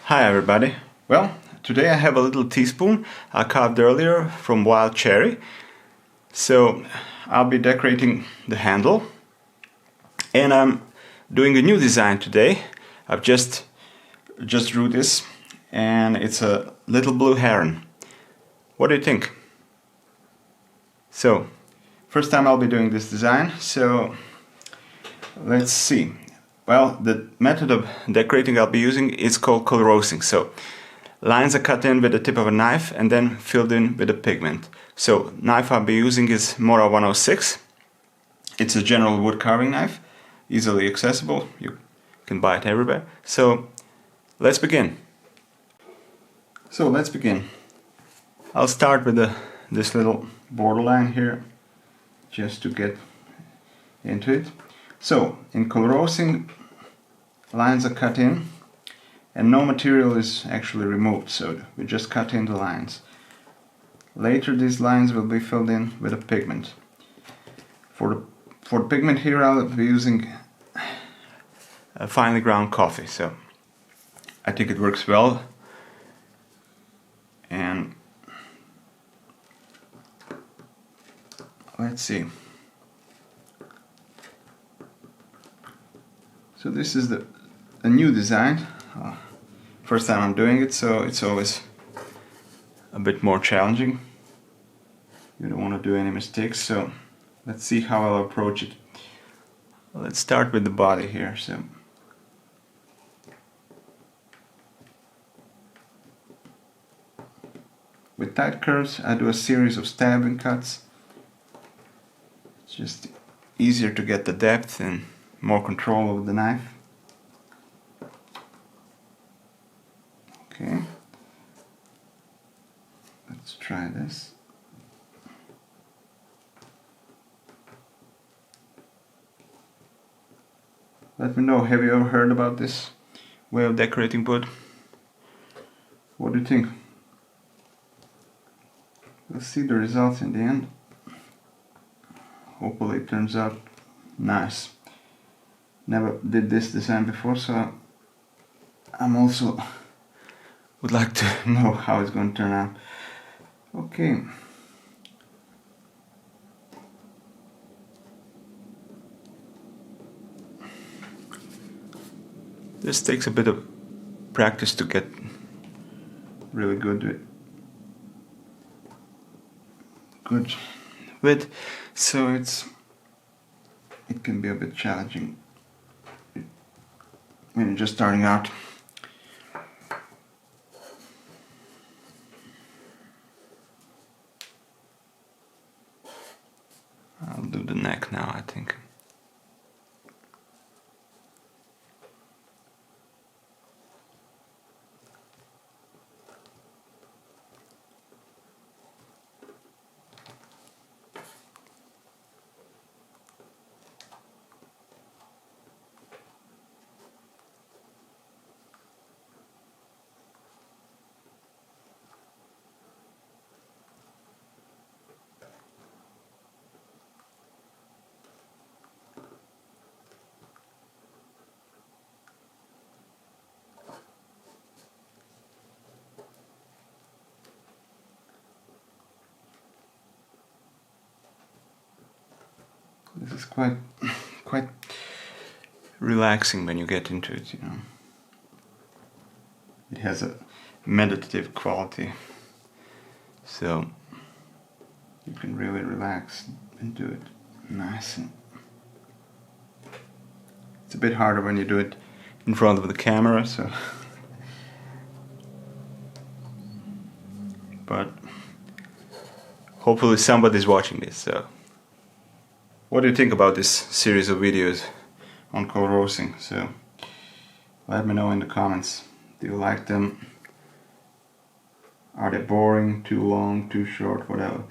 Hi everybody. Well, today I have a little teaspoon I carved earlier from wild cherry. So I'll be decorating the handle. And I'm doing a new design today. I've just drew this and it's a little blue heron. What do you think? So, first time I'll be doing this design, so let's see. Well, the method of decorating I'll be using is called Kolrosing. So, lines are cut in with the tip of a knife and then filled in with a pigment. So, knife I'll be using is Mora 106. It's a general wood carving knife, easily accessible. You can buy it everywhere. So, let's begin. I'll start with this little borderline here, just to get into it. So, in Kolrosing, lines are cut in and no material is actually removed, so we just cut in the lines. Later these lines will be filled in with a pigment. For the pigment here I'll be using a finely ground coffee, so I think it works well. And let's see. So this is a new design. First time I'm doing it, so it's always a bit more challenging. You don't want to do any mistakes, so let's see how I'll approach it. Let's start with the body here. So with tight curves I do a series of stabbing cuts. It's just easier to get the depth and more control over the knife. Okay, let's try this. Let me know, have you ever heard about this way of decorating wood? What do you think? We'll see the results in the end. Hopefully it turns out nice. Never did this design before, so I'm also would like to know how it's going to turn out. Okay. This takes a bit of practice to get really good with, so it can be a bit challenging when you're just starting out. I'll do the neck now, I think. This is quite relaxing when you get into it, you know. It has a meditative quality, so you can really relax and do it nice. It's a bit harder when you do it in front of the camera, so but hopefully somebody's watching this. So what do you think about this series of videos on Kolrosing? So let me know in the comments. Do you like them? Are they boring, too long, too short, whatever?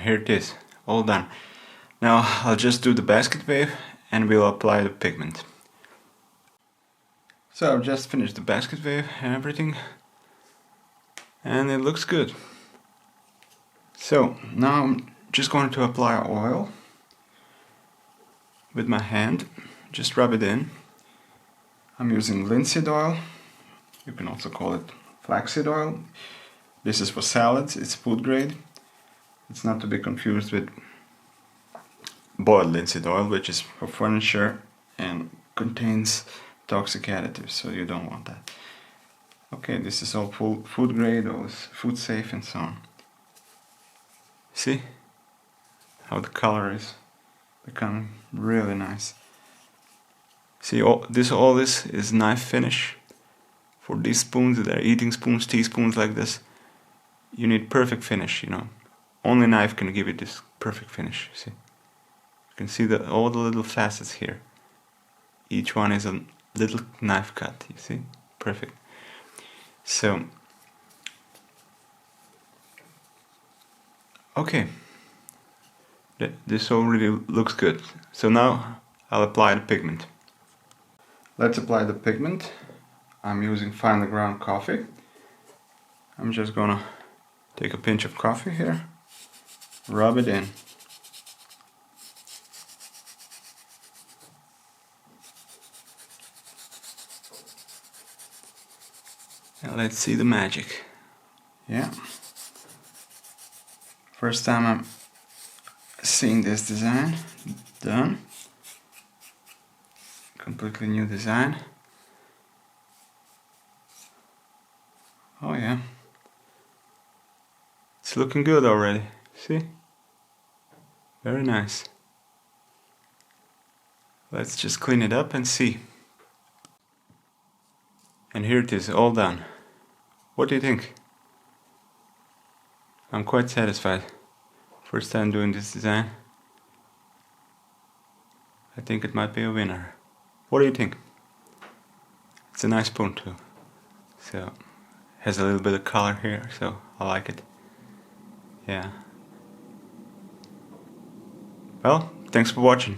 Here it is, all done. Now I'll just do the basket wave and we'll apply the pigment. So I've just finished the basket wave and everything, and it looks good. So now I'm just going to apply oil with my hand, just rub it in. I'm using linseed oil, you can also call it flaxseed oil. This is for salads, it's food grade. It's not to be confused with boiled linseed oil, which is for furniture and contains toxic additives, so you don't want that. Okay, this is all food grade, or food safe and so on. See how the color is becoming really nice. See, all this is knife finish. For these spoons, they're eating spoons, teaspoons like this. You need perfect finish, you know. Only knife can give you this perfect finish, see. You can see all the little facets here. Each one is a little knife cut, you see? Perfect. So, okay. This already looks good. So now I'll apply the pigment. Let's apply the pigment. I'm using finely ground coffee. I'm just gonna take a pinch of coffee here, rub it in. And let's see the magic. Yeah. First time I'm seeing this design done. Completely new design. Oh yeah. It's looking good already. See? Very nice. Let's just clean it up and see. And here it is, all done. What do you think? I'm quite satisfied. First time doing this design. I think it might be a winner. What do you think? It's a nice spoon too. So, has a little bit of color here, so I like it. Yeah. Well, thanks for watching.